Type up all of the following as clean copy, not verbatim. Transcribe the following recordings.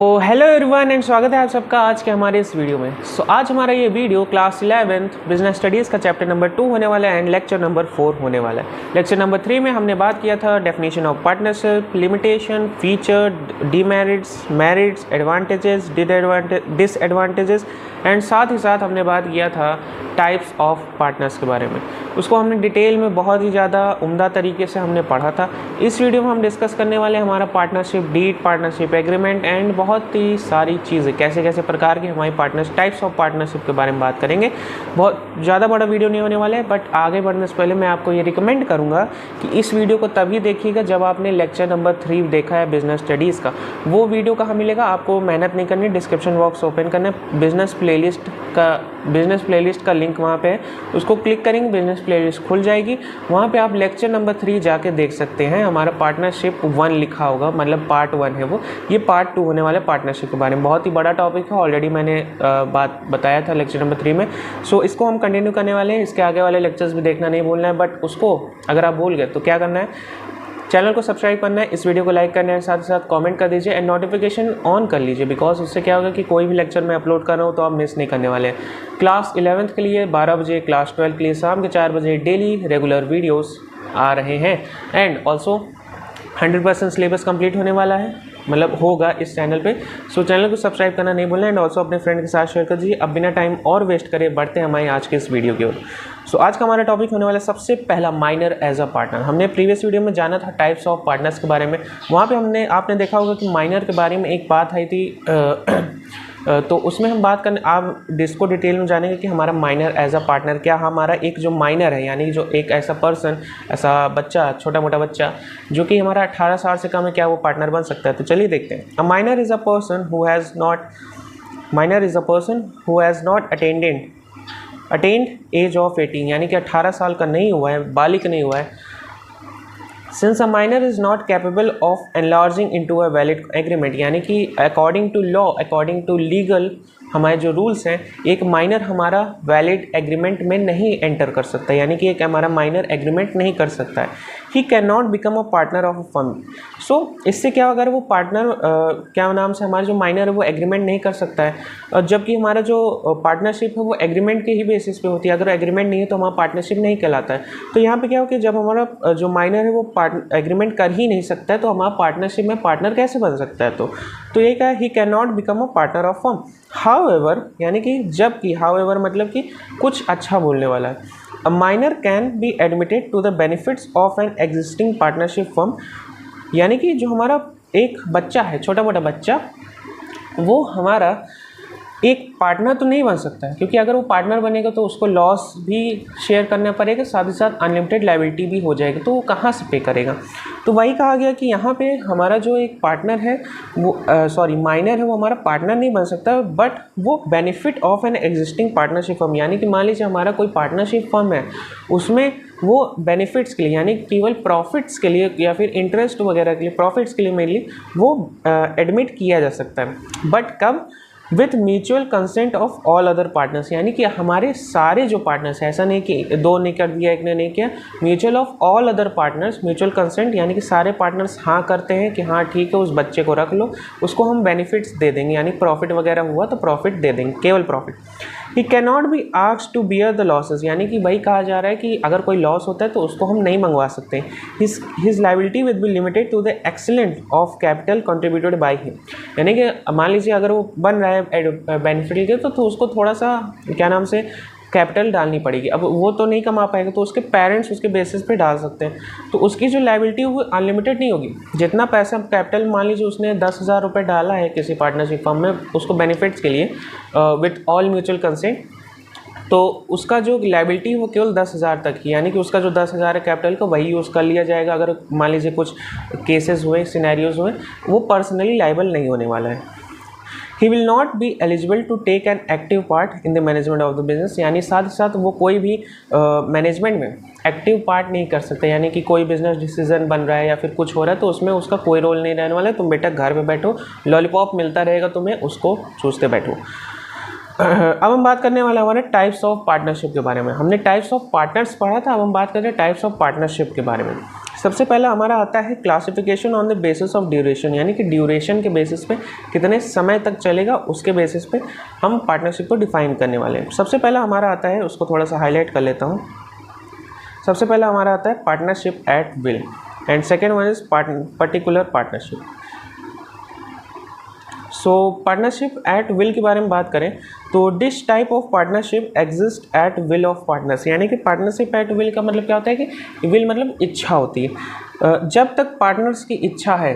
तो hello everyone and स्वागत है आप सबका आज के हमारे इस वीडियो में। आज हमारा ये video class 11th business studies का चैप्टर नंबर 2 होने वाला है एंड लेक्चर नंबर 4 होने वाला है। लेक्चर नंबर 3 में हमने बात किया था definition of partnership, limitation, feature, demerits, merits, advantages, disadvantages and साथ ही साथ हमने बात किया था टाइप्स ऑफ पार्टनर्स के बारे में। उसको हमने डिटेल में बहुत ही ज़्यादा उम्दा तरीके से हमने पढ़ा था। इस वीडियो में हम डिस्कस करने वाले हमारा partnership deed, partnership agreement and बहुत ही सारी चीज़ें, कैसे कैसे प्रकार की हमारी पार्टनर्स टाइप्स ऑफ पार्टनरशिप के बारे में बात करेंगे। बहुत ज़्यादा बड़ा वीडियो नहीं होने वाला है, बट आगे बढ़ने से पहले मैं आपको ये रिकमेंड करूँगा कि इस वीडियो को तभी देखिएगा जब आपने लेक्चर नंबर 3 देखा है बिजनेस स्टडीज़ का। वो वीडियो कहाँ मिलेगा, आपको मेहनत नहीं करनी, डिस्क्रिप्शन बॉक्स ओपन करना है, बिजनेस प्लेलिस्ट का लिंक वहाँ पे है, उसको क्लिक करेंगे, बिजनेस प्लेलिस्ट खुल जाएगी। वहाँ पे आप लेक्चर नंबर 3 जाके देख सकते हैं। हमारा पार्टनरशिप 1 लिखा होगा, मतलब पार्ट 1 है वो। ये पार्ट 2 होने वाला है पार्टनरशिप के बारे में। बहुत ही बड़ा टॉपिक है, ऑलरेडी मैंने बात बताया था लेक्चर नंबर 3 में। सो इसको हम कंटिन्यू करने वाले हैं। इसके आगे वाले लेक्चर्स भी देखना नहीं भूलना है, बट उसको अगर आप भूल गए तो क्या करना है, चैनल को सब्सक्राइब करना है, इस वीडियो को लाइक करना है, साथ ही साथ कमेंट कर दीजिए एंड नोटिफिकेशन ऑन कर लीजिए, बिकॉज उससे क्या होगा कि कोई भी लेक्चर मैं अपलोड कर रहा हूँ तो आप मिस नहीं करने वाले हैं। क्लास 11th के लिए 12 बजे, क्लास 12 के लिए शाम के 4 बजे डेली रेगुलर वीडियोस आ रहे हैं एंड ऑल्सो 100% सिलेबस कंप्लीट होने वाला है, मतलब होगा इस चैनल पे। सो चैनल को सब्सक्राइब करना नहीं भूलना एंड ऑल्सो अपने फ्रेंड के साथ शेयर कर दीजिए। अब बिना टाइम और वेस्ट करे बढ़ते हैं हमारे आज के इस वीडियो की ओर। सो आज का हमारा टॉपिक होने वाला सबसे पहला माइनर एज अ पार्टनर। हमने प्रीवियस वीडियो में जाना था टाइप्स ऑफ पार्टनर्स के बारे में। वहाँ पे आपने देखा होगा कि माइनर के बारे में एक बात आई थी, तो उसमें हम बात करने, आप डिस्को डिटेल में जानेंगे कि हमारा माइनर एज अ पार्टनर क्या। हमारा एक जो माइनर है, यानी जो एक ऐसा पर्सन, ऐसा बच्चा, छोटा मोटा बच्चा जो कि हमारा 18 साल से कम है, क्या वो पार्टनर बन सकता है? तो चलिए देखते हैं। A minor is a person who has not attend age of 18, यानी कि 18 साल का नहीं हुआ है, बालिग नहीं हुआ है। Since a minor is not capable of enlarging into a valid agreement, यानी कि according to law, according to legal हमारे जो रूल्स हैं, एक माइनर हमारा वैलिड एग्रीमेंट में नहीं एंटर कर सकता, यानी कि एक हमारा माइनर एग्रीमेंट नहीं कर सकता है। He can not become a partner of a firm. So इससे क्या, अगर वो पार्टनर क्या नाम से हमारा जो माइनर है वो एग्रीमेंट नहीं कर सकता है, और जबकि हमारा जो पार्टनरशिप है वो एग्रीमेंट के ही बेसिस पे होती है। अगर एग्रीमेंट नहीं है तो हमारा पार्टनरशिप नहीं कहलाता है। तो यहाँ पे क्या हो कि जब हमारा जो माइनर है वो एग्रीमेंट कर ही नहीं सकता है, तो हमारा पार्टनरशिप में पार्टनर कैसे बन सकता है? तो ये क्या है, he can not become a partner of firm. However, यानी कि जबकि, हाउएवर मतलब कि कुछ अच्छा बोलने वाला है। A minor can be admitted to the benefits of an existing partnership firm, यानी कि जो हमारा एक बच्चा है, छोटा मोटा बच्चा, वो हमारा एक पार्टनर तो नहीं बन सकता है, क्योंकि अगर वो पार्टनर बनेगा तो उसको लॉस भी शेयर करना पड़ेगा, साथ ही साथ अनलिमिटेड लायबिलिटी भी हो जाएगी, तो वो कहाँ से पे करेगा? तो वही कहा गया कि यहाँ पे हमारा जो एक पार्टनर है वो माइनर है, वो हमारा पार्टनर नहीं बन सकता, बट वो benefit of an existing partnership firm, यानी कि मान लीजिए हमारा कोई पार्टनरशिप फर्म है, उसमें वो बेनिफिट्स के लिए, यानी केवल प्रॉफिट्स के लिए या फिर इंटरेस्ट वगैरह के लिए, प्रॉफिट्स के लिए मेनली वो एडमिट किया जा सकता है, बट कब? With mutual consent of all other partners, यानी कि हमारे सारे जो पार्टनर्स हैं, ऐसा नहीं कि दो ने कर दिया एक ने नहीं किया, mutual of all other partners, mutual consent, यानी कि सारे पार्टनर्स हाँ करते हैं कि हाँ ठीक है उस बच्चे को रख लो, उसको हम बेनिफिट्स दे देंगे, यानी प्रॉफिट वगैरह हुआ तो प्रॉफिट दे देंगे, केवल profit. He can not be asked to bear the losses, यानी कि भाई कहा जा रहा है कि अगर कोई लॉस होता है तो उसको हम नहीं मंगवा सकते। His liability will be limited to the excellent of capital contributed by him, यानी कि मान लीजिए अगर वो बन रहा है बेनिफिट के तो उसको थोड़ा सा क्या नाम से कैपिटल डालनी पड़ेगी। अब वो तो नहीं कमा पाएगा, तो उसके पेरेंट्स उसके बेसिस पे डाल सकते हैं, तो उसकी जो लायबिलिटी वो अनलिमिटेड नहीं होगी। जितना पैसा कैपिटल, मान लीजिए उसने 10,000 रुपये डाला है किसी पार्टनरशिप फर्म में उसको बेनिफिट्स के लिए विथ ऑल म्यूचुअल कंसेंट, तो उसका जो लायबिलिटी वो केवल 10,000 तक ही, यानी कि उसका जो 10,000 है कैपिटल का वही यूज़ कर लिया जाएगा। अगर मान लीजिए कुछ केसेस हुए, सिनेरियोज हुए, वो पर्सनली लायबल नहीं होने वाला है। He will not be eligible to take an active part in the management of the business, यानी साथ ही साथ वो कोई भी मैनेजमेंट में एक्टिव पार्ट नहीं कर सकते, यानी कि कोई बिजनेस डिसीजन बन रहा है या फिर कुछ हो रहा है तो उसमें उसका कोई रोल नहीं रहने वाला है। तुम बेटा घर पे बैठो, लॉलीपॉप मिलता रहेगा तुम्हें, उसको चूसते बैठो। अब हम बात करने वाले हमारे टाइप्स ऑफ पार्टनरशिप के बारे में। हमने टाइप्स ऑफ पार्टनर्स पढ़ा था, अब हम बात कर रहे हैं टाइप्स ऑफ पार्टनरशिप के बारे में। सबसे पहला हमारा आता है classification on the basis of duration, यानी कि ड्यूरेशन के बेसिस पे कितने समय तक चलेगा उसके बेसिस पे हम पार्टनरशिप को डिफाइन करने वाले हैं। सबसे पहला हमारा आता है, उसको थोड़ा सा हाईलाइट कर लेता हूँ। सबसे पहला हमारा आता है partnership at will and second one is particular partnership. So partnership at will के बारे में बात करें तो this type of partnership exist at will of partners, यानी कि पार्टनरशिप एट विल का मतलब क्या होता है कि विल मतलब इच्छा होती है। जब तक पार्टनर्स की इच्छा है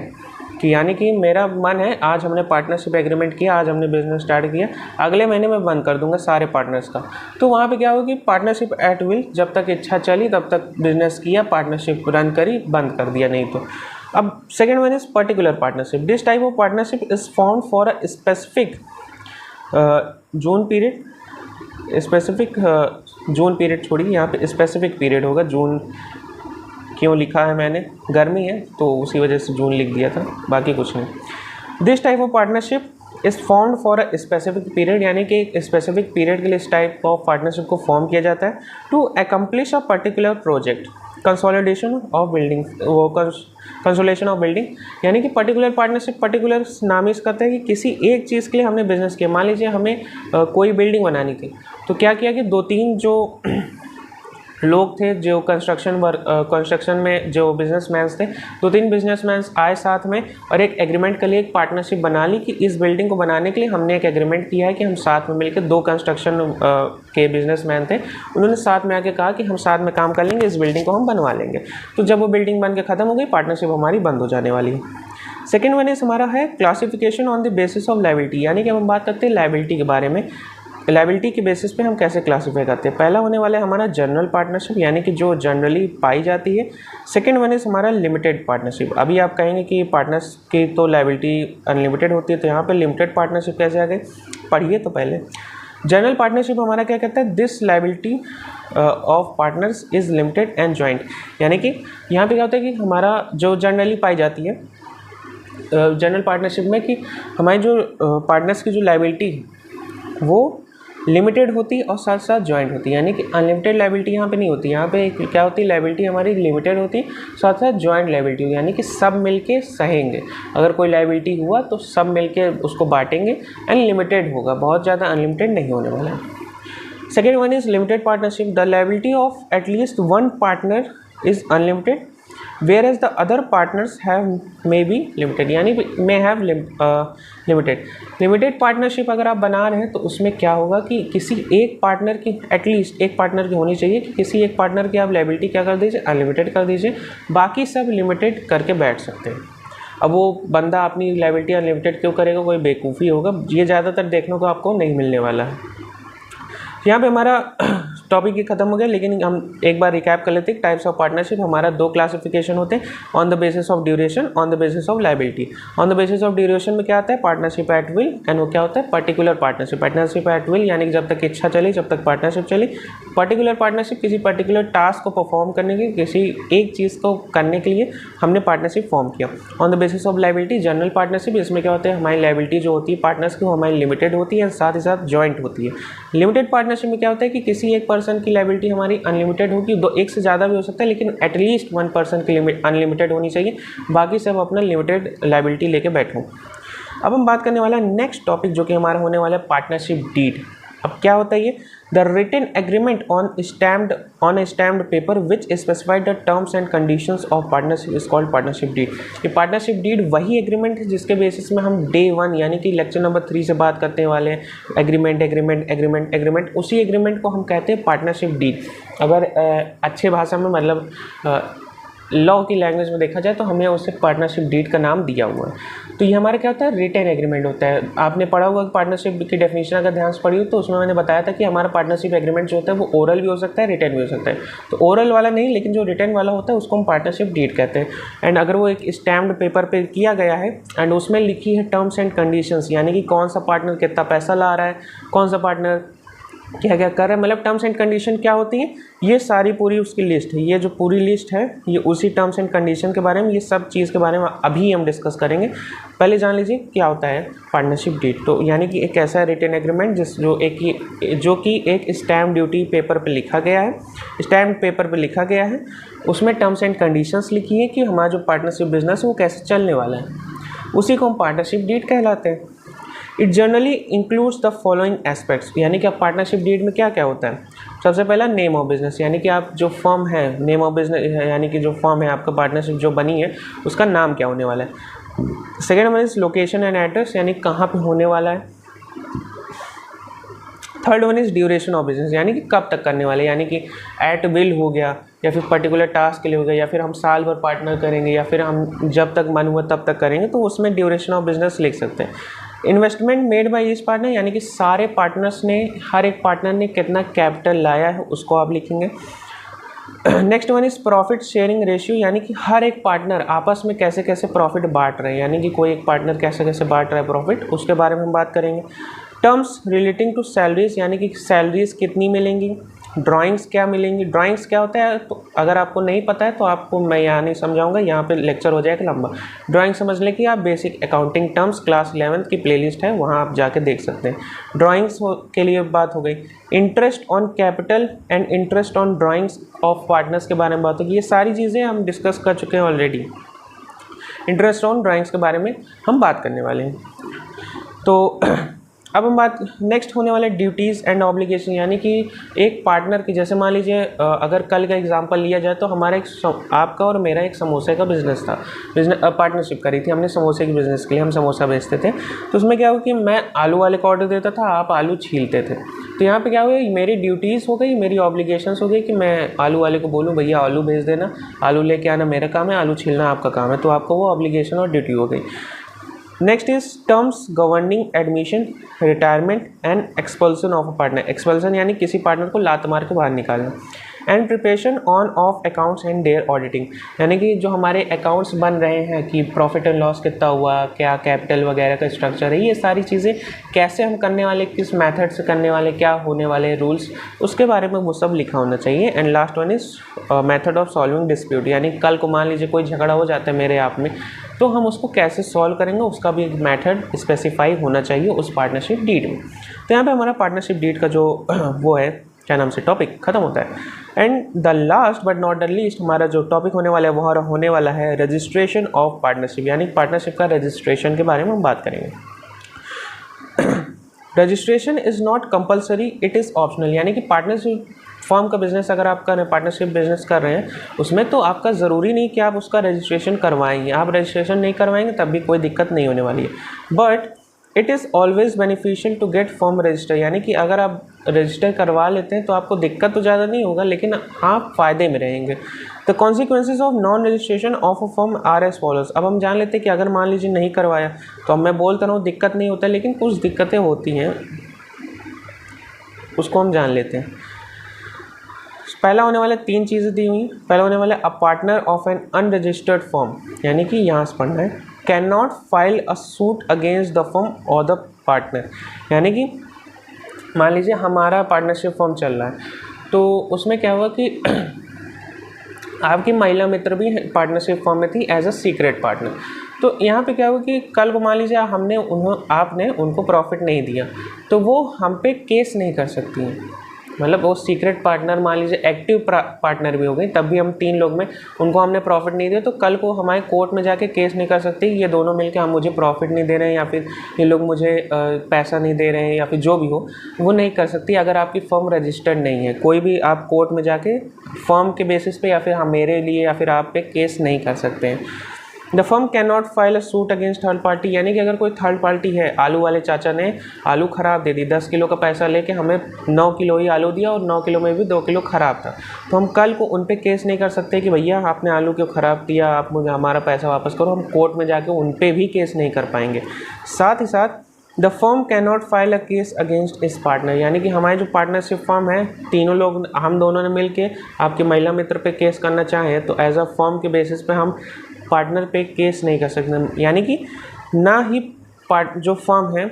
कि यानी कि मेरा मन है, आज हमने पार्टनरशिप एग्रीमेंट किया, आज हमने बिजनेस स्टार्ट किया, अगले महीने में बंद कर दूंगा सारे पार्टनर्स का, तो वहाँ पे क्या होगी, पार्टनरशिप एट विल, जब तक इच्छा चली तब तक बिजनेस किया, पार्टनरशिप रन करी, बंद कर दिया नहीं तो। अब second one is particular partnership. This type of partnership is found for a specific June period, specific June period छोड़िए, यहाँ पे स्पेसिफिक पीरियड होगा। जून क्यों लिखा है मैंने, गर्मी है तो उसी वजह से जून लिख दिया था, बाकी कुछ नहीं। This type of partnership is found for a specific period, यानी कि एक स्पेसिफिक पीरियड के लिए इस टाइप ऑफ पार्टनरशिप को फॉर्म किया जाता है to accomplish a particular project, consolidation of building, वो कंसोलेशन ऑफ बिल्डिंग, यानी कि पर्टिकुलर पार्टनरशिप, पर्टिकुलर नाम इस करता है कि किसी एक चीज़ के लिए हमने बिजनेस किया। मान लीजिए हमें कोई बिल्डिंग बनानी थी, तो क्या किया कि 2-3 जो लोग थे जो कंस्ट्रक्शन में जो बिजनेसमैन्स थे, 2-3 बिजनेसमैन्स आए साथ में और एक एग्रीमेंट के लिए एक पार्टनरशिप बना ली कि इस बिल्डिंग को बनाने के लिए हमने एक एग्रीमेंट किया है कि हम साथ में मिलकर, 2 कंस्ट्रक्शन के बिजनेसमैन थे, उन्होंने साथ में आके कहा कि हम साथ में काम कर लेंगे, इस बिल्डिंग को हम बनवा लेंगे। तो जब वो बिल्डिंग बन के ख़त्म हो गई, पार्टनरशिप हमारी बंद हो जाने वाली है। सेकेंड वन इज हमारा है classification on the basis of liability, यानी कि हम बात करते हैं लायबिलिटी के बारे में। लायबिलिटी के बेसिस पे हम कैसे क्लासीफाई करते हैं। पहला होने वाला है हमारा जनरल पार्टनरशिप, यानी कि जो जनरली पाई जाती है। सेकंड वन इज़ हमारा लिमिटेड पार्टनरशिप। अभी आप कहेंगे कि पार्टनर्स की तो लायबिलिटी अनलिमिटेड होती है, तो यहाँ पे लिमिटेड पार्टनरशिप कैसे आ गई, पढ़िए तो पहले। जनरल पार्टनरशिप हमारा क्या कहता है, this liability of partners is limited and joint, यानी कि यहाँ पे क्या होता है कि हमारा जो जनरली पाई जाती है जनरल पार्टनरशिप में कि हमारी जो पार्टनर्स की जो लायबिलिटी है वो लिमिटेड होती है और साथ साथ जॉइंट होती है, यानी कि अनलिमिटेड लायबिलिटी यहाँ पे नहीं होती। यहाँ पे क्या होती है, लायबिलिटी हमारी लिमिटेड होती है, साथ साथ जॉइंट लायबिलिटी होती है, यानी कि सब मिलके सहेंगे। अगर कोई लायबिलिटी हुआ तो सब मिलके उसको बांटेंगे एंड लिमिटेड होगा, बहुत ज़्यादा अनलिमिटेड नहीं होने वाला है। Second one is limited partnership. The liability of at least one partner is unlimited whereas the other partners have may be limited, यानी may have limited। Limited partnership अगर आप बना रहे हैं तो उसमें क्या होगा कि किसी एक पार्टनर की, एटलीस्ट एक पार्टनर की होनी चाहिए कि किसी एक पार्टनर की आप लायबिलिटी क्या कर दीजिए, अनलिमिटेड कर दीजिए, बाकी सब लिमिटेड करके बैठ सकते हैं। अब वो बंदा अपनी लायबिलिटी अनलिमिटेड क्यों करेगा, कोई बेवकूफ़ी होगा, ये ज़्यादातर देखने को आपको नहीं मिलने वाला है। यहाँ पे हमारा टॉपिक ही खत्म हो गया, लेकिन हम एक बार रिकैप कर लेते हैं। टाइप्स ऑफ पार्टनरशिप हमारा 2 क्लासिफिकेशन होते हैं, on the basis of duration, on the basis of liability. On the basis of duration में क्या आता है, पार्टनरशिप एट विल, एंड वो क्या होता है, particular partnership. Partnership at will यानी कि जब तक इच्छा चली जब तक पार्टनरशिप चली। पर्टिकुलर पार्टनरशिप किसी पर्टिकुलर टास्क को परफॉर्म करने के, किसी एक चीज़ को करने के लिए हमने पार्टनरशिप फॉर्म किया। On the basis of liability general partnership, इसमें क्या होता है, हमारी लायबिलिटी जो होती है पार्टनर्स की वो हमारी लिमिटेड होती है, साथ ही साथ जॉइंट होती है। लिमिटेड पार्टनरशिप में क्या होता है कि किसी एक पर्सन की लायबिलिटी हमारी अनलिमिटेड होगी, एक से ज़्यादा भी हो सकता है, लेकिन एटलीस्ट 1 पर्सन की लिमिट अनलिमिटेड होनी चाहिए, बाकी सब अपना लिमिटेड लायबिलिटी लेके बैठो। अब हम बात करने वाला नेक्स्ट टॉपिक जो कि हमारा होने वाला है पार्टनरशिप डीड। अब क्या होता है ये, the written agreement on stamped paper which specified the terms and conditions of partnership is called partnership deed. ये पार्टनरशिप डीड वही एग्रीमेंट है जिसके बेसिस में हम डे 1 यानी कि लेक्चर नंबर 3 से बात करने वाले हैं। एग्रीमेंट उसी एग्रीमेंट को हम कहते हैं पार्टनरशिप डीड। अगर अच्छे भाषा में मतलब लॉ की लैंग्वेज में देखा जाए तो हमें उससे पार्टनरशिप डीड का नाम दिया हुआ है। तो ये हमारा क्या होता है, रिटन एग्रीमेंट होता है। आपने पढ़ा होगा कि पार्टनरशिप की डेफिनेशन अगर ध्यान से पढ़ी हो तो उसमें मैंने बताया था कि हमारा पार्टनरशिप एग्रीमेंट जो होता है वो ओरल भी हो सकता है, रिटन भी हो सकता है। तो ओरल वाला नहीं, लेकिन जो रिटन वाला होता है उसको हम पार्टनरशिप डीड कहते हैं। एंड अगर वो एक स्टैम्प्ड पेपर पे किया गया है एंड उसमें लिखी है टर्म्स एंड कंडीशंस, यानी कि कौन सा पार्टनर कितना पैसा ला रहा है, कौन सा पार्टनर क्या क्या कर रहे हैं, मतलब टर्म्स एंड कंडीशन क्या होती है, ये सारी पूरी उसकी लिस्ट है, ये जो पूरी लिस्ट है ये उसी टर्म्स एंड कंडीशन के बारे में, ये सब चीज़ के बारे में अभी हम डिस्कस करेंगे। पहले जान लीजिए क्या होता है पार्टनरशिप डीड। तो यानी कि एक ऐसा रिटन एग्रीमेंट जो कि एक स्टैम्प ड्यूटी पेपर पे लिखा गया है, स्टैम्प पेपर पे लिखा गया है, उसमें टर्म्स एंड कंडीशंस लिखी है कि हमारा जो पार्टनरशिप बिजनेस है वो कैसे चलने वाला है, उसी को हम पार्टनरशिप डीड कहलाते हैं। It generally includes the following aspects, यानी कि आप पार्टनरशिप डीड में क्या क्या होता है। सबसे पहला नेम ऑफ बिजनेस, यानी कि आप जो फर्म है, नेम ऑफ बिजनेस यानी कि जो फर्म है आपका पार्टनरशिप जो बनी है उसका नाम क्या होने वाला है। Second one is location and address, यानी कहाँ पे होने वाला है। Third one is duration of business, यानी कि कब तक करने वाले, यानी कि एट विल हो गया या फिर पर्टिकुलर टास्क के लिए हो गया, या फिर हम साल भर पार्टनर करेंगे, या फिर हम जब तक मन हुआ तब तक करेंगे, तो उसमें ड्यूरेशन ऑफ बिजनेस लिख सकते हैं। Investment made by each partner, यानी कि सारे पार्टनर्स ने, हर एक पार्टनर ने कितना कैपिटल लाया है उसको आप लिखेंगे। Next one is profit sharing ratio, यानी कि हर एक पार्टनर आपस में कैसे कैसे प्रॉफिट बांट रहे हैं, यानी कि कोई एक पार्टनर कैसे कैसे बांट रहा है प्रॉफिट, उसके बारे में हम बात करेंगे। टर्म्स रिलेटिंग टू सैलरीज, यानी कि सैलरीज कितनी मिलेंगी। ड्राइंग्स क्या मिलेंगी, ड्राइंग्स क्या होता है, तो अगर आपको नहीं पता है तो आपको मैं यहाँ नहीं समझाऊंगा, यहाँ पे लेक्चर हो जाएगा लंबा। ड्राइंग समझ लें कि आप basic accounting terms class 11th की प्लेलिस्ट है, वहाँ आप जाके देख सकते हैं। ड्राइंग्स के लिए बात हो गई। Interest on capital and interest on drawings of partners के बारे में बात होगी। ये सारी चीज़ें हम डिस्कस कर चुके हैं ऑलरेडी। इंटरेस्ट ऑन ड्राइंग्स के बारे में हम बात करने वाले हैं। तो अब हम बात नेक्स्ट होने वाले ड्यूटीज़ एंड ऑब्लिगेशन, यानी कि एक पार्टनर की, जैसे मान लीजिए अगर कल का एग्जांपल लिया जाए तो हमारा आपका और मेरा एक समोसे का बिज़नेस था, पार्टनरशिप करी थी हमने समोसे के बिज़नेस के लिए, हम समोसा बेचते थे। तो उसमें क्या हुआ कि मैं आलू वाले को ऑर्डर देता था, आप आलू छीलते थे। तो यहाँ पे क्या हुआ, मेरी ड्यूटीज़ हो गई, मेरी ऑब्लिगेशंस हो गई कि मैं आलू वाले को बोलूँ भैया आलू भेज देना, आलू लेके आना मेरा काम है, आलू छीलना आपका काम है, तो आपको वो ऑब्लिगेशन और ड्यूटी हो गई। Next is terms governing admission, retirement and expulsion of a partner. Expulsion यानी किसी पार्टनर को लात मार के बाहर निकालना। And preparation on of accounts and their auditing, यानी कि जो हमारे अकाउंट्स बन रहे हैं कि प्रॉफिट एंड लॉस कितना हुआ, क्या कैपिटल वगैरह का स्ट्रक्चर है, ये सारी चीज़ें कैसे हम करने वाले, किस मेथड से करने वाले, क्या होने वाले रूल्स, उसके बारे में वो सब लिखा होना चाहिए। And last one is method of solving dispute, यानी कल को मान लीजिए कोई झगड़ा हो जाता है मेरे आप में, तो हम उसको कैसे सॉल्व करेंगे उसका भी एक मेथड स्पेसिफाई होना चाहिए उस पार्टनरशिप डीड में। तो यहाँ पे हमारा पार्टनरशिप डीड का जो वो है क्या नाम से टॉपिक ख़त्म होता है। And the last but not the least हमारा जो टॉपिक होने वाला है वो होने वाला है रजिस्ट्रेशन ऑफ पार्टनरशिप, यानी पार्टनरशिप का रजिस्ट्रेशन के बारे में हम बात करेंगे। Registration is not compulsory, it is optional, यानी कि पार्टनरशिप फर्म का बिज़नेस अगर आप कर रहे हैं, पार्टनरशिप बिजनेस कर रहे हैं, उसमें तो आपका ज़रूरी नहीं कि आप उसका रजिस्ट्रेशन करवाएंगे, आप रजिस्ट्रेशन नहीं करवाएंगे तब भी कोई दिक्कत नहीं होने वाली है। But it is always beneficial to get firm register, यानी कि अगर आप रजिस्टर करवा लेते हैं तो आपको दिक्कत तो ज़्यादा नहीं होगा, लेकिन आप फ़ायदे में रहेंगे। The consequences of non registration of a firm are as follows. अब हम जान लेते हैं कि अगर मान लीजिए नहीं करवाया तो अब मैं बोलता रहा हूँ दिक्कत नहीं होता, लेकिन कुछ दिक्कतें होती हैं, उसको हम जान लेते हैं। पहला होने वाले 3 चीज़ें दी हुई। पहला होने वाला अ partner of N unregistered firm, यानी कि यहाँ से पढ़ना है, can not file a suit against the firm और द पार्टनर, यानी कि मान लीजिए हमारा पार्टनरशिप फर्म चल रहा है, तो उसमें क्या हुआ कि आपकी महिला मित्र भी पार्टनरशिप फर्म में थी एज अ सीक्रेट पार्टनर। तो यहाँ पे क्या हुआ कि कल को मान लीजिए आपने उनको प्रॉफिट नहीं दिया, तो वो हम पे केस नहीं कर सकती हैं, मतलब वो सीक्रेट पार्टनर मान लीजिए एक्टिव पार्टनर भी हो गई, तब भी हम 3 लोग में उनको हमने प्रॉफिट नहीं दिया, तो कल को हमारे कोर्ट में जाके केस नहीं कर सकते ये दोनों मिलके हम मुझे प्रॉफिट नहीं दे रहे हैं, या फिर ये लोग मुझे पैसा नहीं दे रहे हैं, या फिर जो भी हो वो नहीं कर सकती अगर आपकी फर्म रजिस्टर्ड नहीं है। कोई भी आप कोर्ट में जाके फर्म के बेसिस पे या फिर हम मेरे लिए या फिर आप पे केस नहीं कर सकते हैं। The firm can not file a suit against third party, यानी कि अगर कोई थर्ड पार्टी है, आलू वाले चाचा ने आलू ख़राब दे दी, 10 किलो का पैसा लेके हमें 9 किलो ही आलू दिया और 9 किलो में भी 2 किलो ख़राब था, तो हम कल को उन पे केस नहीं कर सकते कि भैया आपने आलू क्यों ख़राब दिया, आप मुझे हमारा पैसा वापस करो। हम कोर्ट में जाके उन पे भी केस नहीं कर पाएंगे। साथ ही साथ the firm can not file a case against इस पार्टनर, यानी कि हमारी जो पार्टनरशिप फर्म है, तीनों लोग हम दोनों ने मिल के आपके महिला मित्र पे केस करना चाहें तो एज अ फर्म के बेसिस पे हम पार्टनर पे केस नहीं कर सकते, यानी कि ना ही जो फर्म है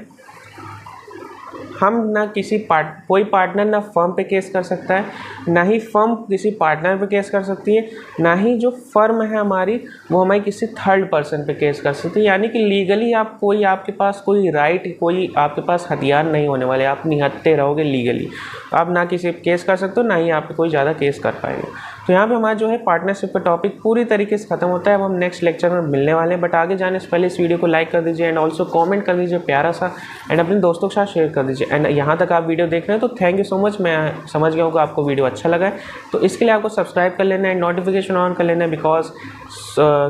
हम ना कोई पार्टनर ना फर्म पे केस कर सकता है, ना ही फर्म किसी पार्टनर पे केस कर सकती है, ना ही जो फर्म है हमारी वो हमारी किसी थर्ड पर्सन पे केस कर सकती है। यानी कि लीगली आपके पास कोई राइट, कोई आपके पास हथियार नहीं होने वाले, आप निहत्थे रहोगे लीगली। आप ना किसी पे केस कर सकते हो, ना ही आप पे कोई ज़्यादा केस कर पाएंगे। तो यहाँ पे हमारा जो है पार्टनरशिप का टॉपिक पूरी तरीके से खत्म होता है। अब हम नेक्स्ट लेक्चर में मिलने वाले हैं, बट आगे जाने से पहले इस वीडियो को लाइक कर दीजिए एंड ऑल्सो कमेंट कर दीजिए प्यारा सा, एंड अपने दोस्तों के साथ शेयर कर दीजिए। एंड यहाँ तक आप वीडियो देख रहे हैं तो थैंक यू सो मच। मैं समझ गया हूँ कि आपको वीडियो अच्छा लगा है, तो इसके लिए आपको सब्सक्राइब कर लेना है, नोटिफिकेशन ऑन कर लेना है, बिकॉज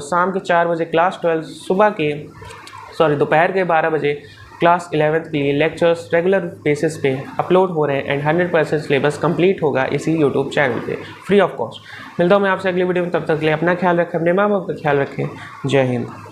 शाम के 4 बजे क्लास 12, दोपहर के 12 बजे क्लास 11th के लिए लेक्चर्स रेगुलर बेसिस पे अपलोड हो रहे हैं एंड 100% सिलेबस कंप्लीट होगा इसी यूट्यूब चैनल पे फ्री ऑफ कॉस्ट। मिलता हूँ मैं आपसे अगली वीडियो में, तब तक के लिए अपना ख्याल रखें, अपने माँ बाप का ख्याल रखें। जय हिंद।